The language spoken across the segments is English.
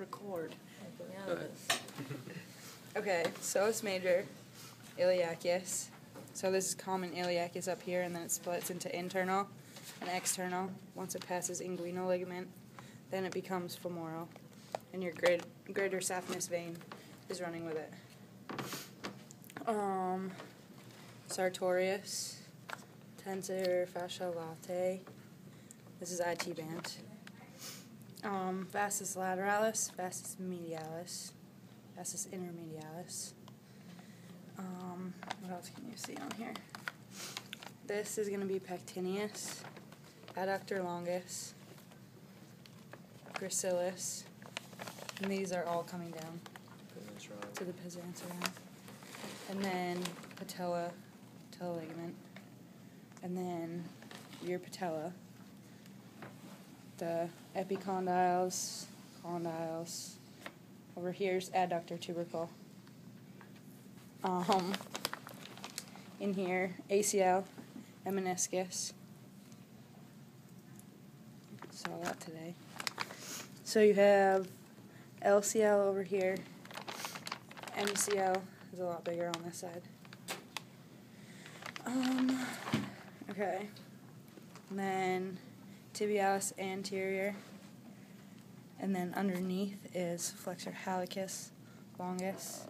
record. Go ahead. Okay, psoas major, iliacus. So this is common iliacus up here, and then it splits into internal and external. Once it passes inguinal ligament, then it becomes femoral, and your greater saphenous vein is running with it. Sartorius, tensor fascia latae. This is IT band. Vastus lateralis, vastus medialis, vastus intermedialis. What else can you see on here? This is going to be pectineus, adductor longus, gracilis, and these are all coming down to the Pezancerin. And then patella ligament, and then your patella, the epicondyles, condyles. Over here's adductor tubercle. In here, ACL and meniscus. Saw that today. So you have LCL over here. MCL is a lot bigger on this side. Okay. And then tibialis anterior. And then underneath is flexor hallucis longus,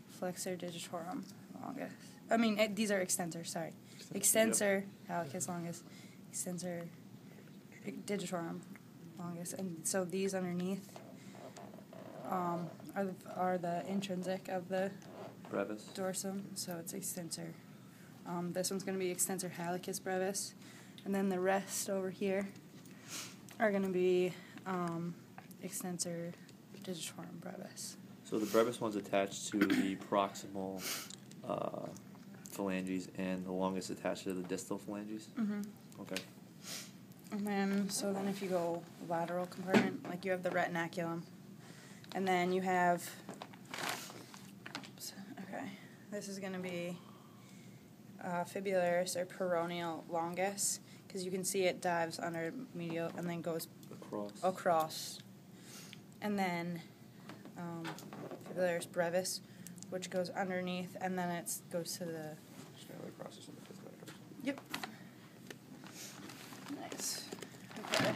flexor digitorum longus. I mean, these are extensors, sorry. Extensor hallucis longus, extensor digitorum longus. And so these underneath are the intrinsic of the brevis dorsum, so it's extensor. This one's going to be extensor hallucis brevis. And then the rest over here are going to be extensor digitorum brevis. So the brevis one's attached to the proximal phalanges, and the longest attached to the distal phalanges? Mm-hmm. Okay. And then, if you go lateral compartment, like you have the retinaculum, and then you have, this is going to be fibularis or peroneal longus, because you can see it dives under medial and then goes across. And then fibularis brevis, which goes underneath, and then it goes to the... Yep. Nice. Okay.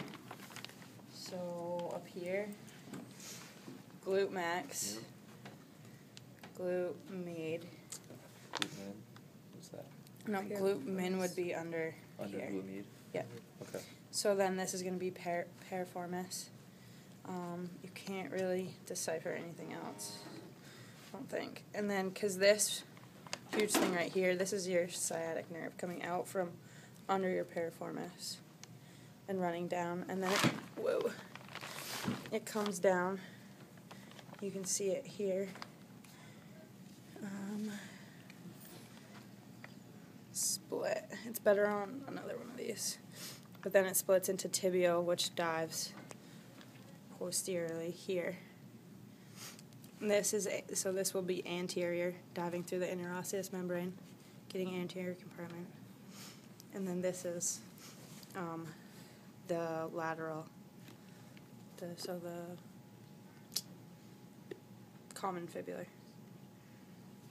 So up here, glute max, glute med. What's that? No, glute min would be under here. Glute med? Yeah. Okay. So then this is going to be piriformis. You can't really decipher anything else, I don't think. And then, because this huge thing right here, this is your sciatic nerve coming out from under your piriformis and running down. And then it comes down. You can see it here. Split. It's better on another one of these. But then it splits into tibial, which dives posteriorly here. And this will be anterior, diving through the interosseous membrane, getting anterior compartment. And then this is the lateral, the common fibular.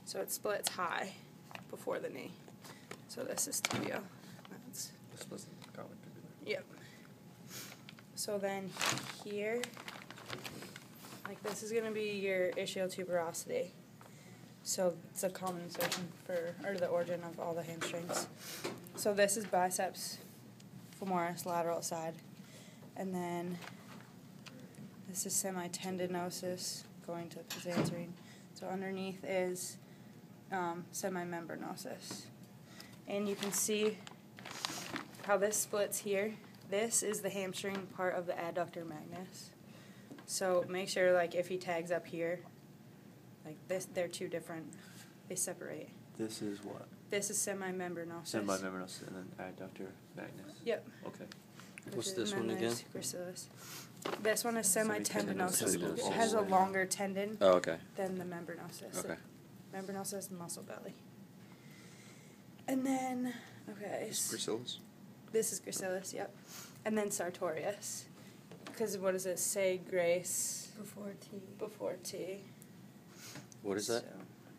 So it splits high before the knee. So this is tibial. That's This was the common fibular. Yep. So then here, like this is going to be your ischial tuberosity. So it's a common insertion or the origin of all the hamstrings. So this is biceps femoris, lateral side. And then this is semitendinosus going to Pezancerin. So underneath is semimembranosus. And you can see how this splits here. This is the hamstring part of the adductor magnus. So make sure, like, if he tags up here, like this, they're two different. They separate. This is what? This is semimembranosus. Semimembranosus and then adductor magnus. Yep. Okay. What's this one again? Gracilis. This one is semitendinosus. Semitendinosus. It has a longer tendon Oh, okay. than the membranosus. Okay. Membranosus and muscle belly. And then, okay. Gracilis? This is gracilis, yep. And then sartorius. because what does it say, grace Before T. before T? What is that? So,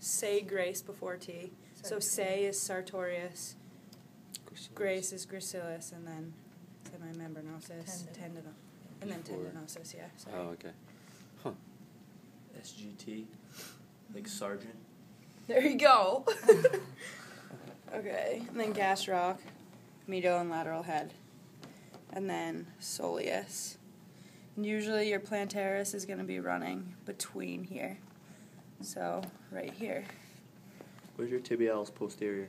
say grace before T. So say is sartorius, grace is gracilis, and then semimembranosus, Tendon. and then Before. tendinosus, yeah, sorry. Oh, okay. Huh. SGT, like sergeant. There you go. Okay, and then gastroc, medial and lateral head, and then soleus. And usually your plantaris is going to be running between here, so right here. Where's your tibialis posterior?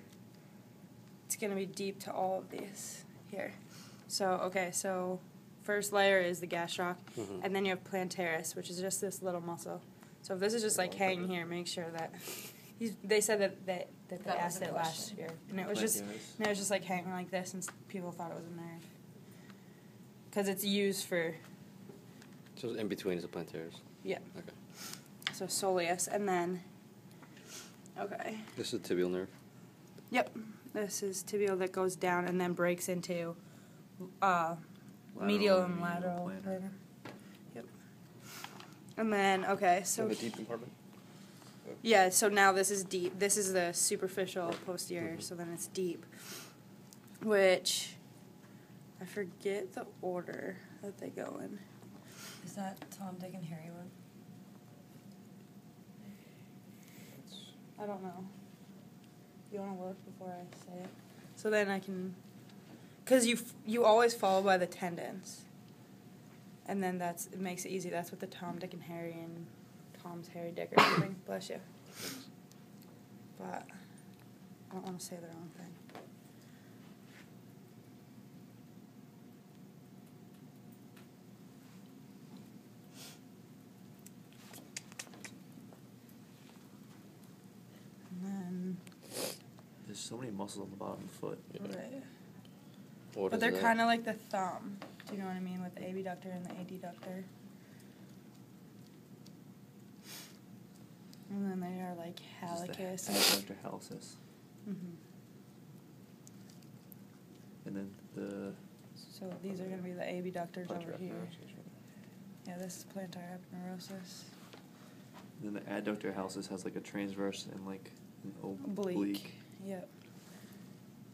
It's going to be deep to all of these here. So, okay, so first layer is the gastroc, Mhm. and then you have plantaris, which is just this little muscle. So if this is just like hanging here, make sure that they said that they was asked a it last question. year, and it was just Plantaris? like hanging like this, and people thought it was a nerve because it's used for So in between is the plantaris. yeah. Okay. So soleus, and then okay, This is tibial nerve. yep, this is tibial that goes down and then breaks into medial and lateral. plantar. Yep. And then okay, so the deep compartment? yeah, so now this is deep. This is the superficial posterior, so then it's deep. Which I forget the order that they go in. Is that Tom, Dick, and Harry one? I don't know. You want to look before I say it? So then I can, because you always follow by the tendons, and then it makes it easy. That's what the Tom, Dick, and Harry and Tom's Harry, Dick or something. Bless you. But I don't want to say the wrong thing. And then, There's so many muscles on the bottom of the foot. right. What But is they're that? kind of like the thumb. Do you know what I mean with the abductor and the adductor? And then they are like hallicus. Adductor hallucis. Mm-hmm. And then the So these are going to be the abductors Plantar over here. aponeurosis. Yeah, this is plantar aponeurosis. then the adductor hallucis has like a transverse and like an Oblique. Yep.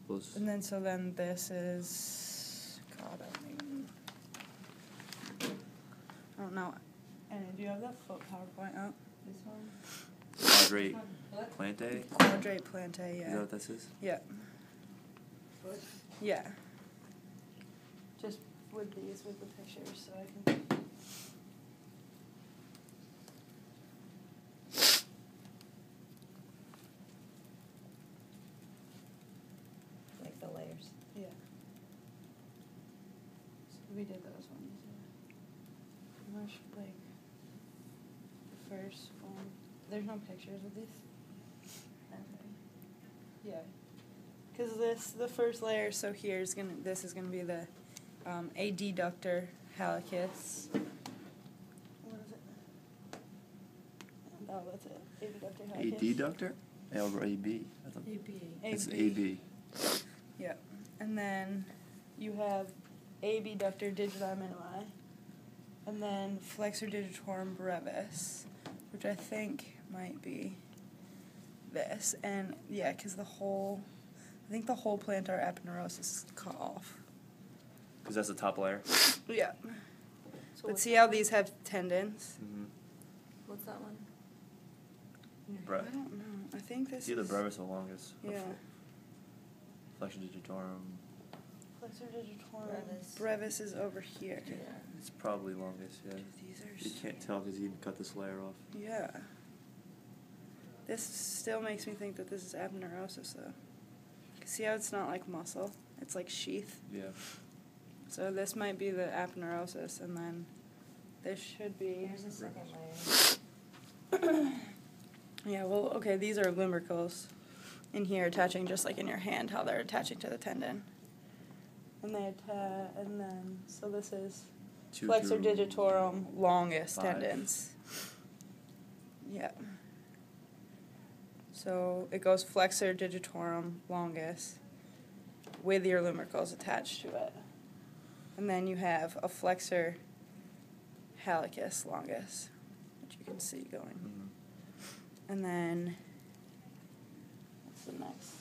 Those And then this is. God, I don't know. And do you have that foot PowerPoint up? This one? quadrate plantae. Quadrate plantae, yeah. Is that what this is? Yeah. Yeah. Just with the pictures, so I can. Like the layers. Yeah. So we did those ones. Yeah. Much like the first one. There's no pictures of these. Okay. Yeah. Because the first layer, so this is gonna be the adductor hallicus. What is it? Oh, that's it. Adductor hallicus. Adductor? L or AB? I thought AB. it's AB. Yeah. And then you have abductor digiti minimi. And then flexor digitorum brevis, which I think might be this. And yeah, because I think the whole plantar aponeurosis is cut off. Because that's the top layer. Yeah. So But see how these have tendons? Mm-hmm. What's that one? I don't know. I think this It's either is... brevis or longus. Yeah. Flexor digitorum. Flexor digitorum Brevis. brevis is over here. Yeah. It's probably longus, yeah. These are... You can't tell because you didn't cut this layer off. Yeah. This still makes me think that this is aponeurosis, though. See how it's not like muscle? It's like sheath. Yeah. So this might be the aponeurosis, and then this should be... Here's the second layer. Yeah, well, okay, these are lumbricals in here attaching just like in your hand, how they're attaching to the tendon. And so this is Two flexor through digitorum longus 5. tendons. Yeah. So it goes flexor digitorum longus with your lumbricals attached to it. And then you have a flexor hallucis longus, which you can see going. Mhm. And then, what's the next?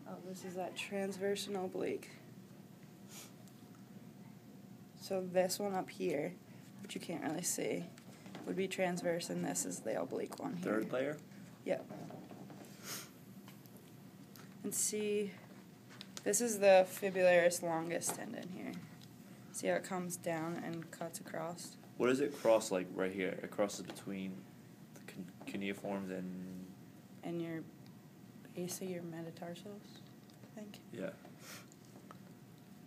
Oh, this is that transverse and oblique. So this one up here, which you can't really see, would be transverse, and this is the oblique one here. Third layer? Yep. And see, this is the fibularis longus tendon here. See how it comes down and cuts across? What does it cross like right here? It crosses between the cuneiforms and And your base of your metatarsals, I think. yeah.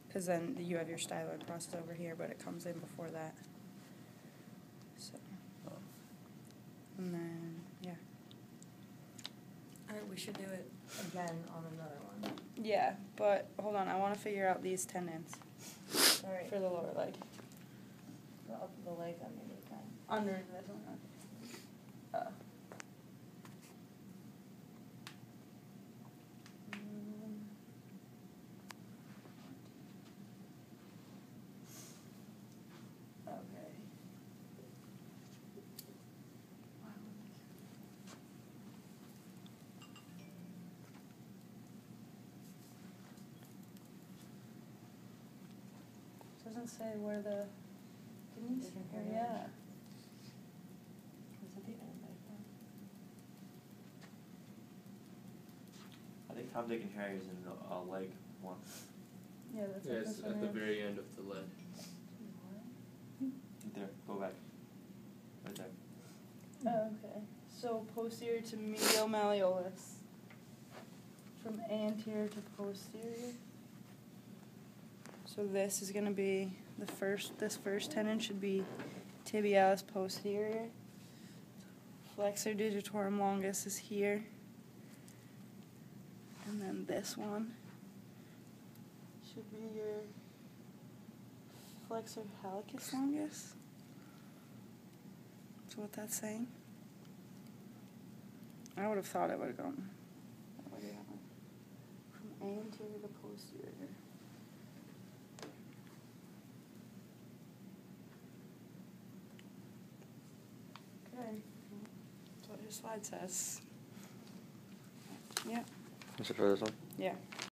Because then you have your styloid process over here, but it comes in before that. So, Oh. and then, yeah. Alright, we should do it again on another one. Yeah, but hold on, I want to figure out these tendons Alright. for the lower leg. The leg underneath that. Under this one. Okay. Doesn't say where the. Didn't you? Different area. Yeah. Was it the end, I thought? I think Tom, Dick, and Harry is in the leg one. Yeah, that's what Yes, this one at the is. very end of the leg. Right there. Go back. Right there. Oh, okay. So posterior to medial malleolus. From anterior to posterior. So this is gonna be this first tendon should be tibialis posterior. Flexor digitorum longus is here. And then this one should be your flexor hallucis longus. So what that's saying? I would have thought it would have gone that way, yeah. From anterior to posterior. Okay. That's what your slide says. Yeah. Is it for this one? Yeah.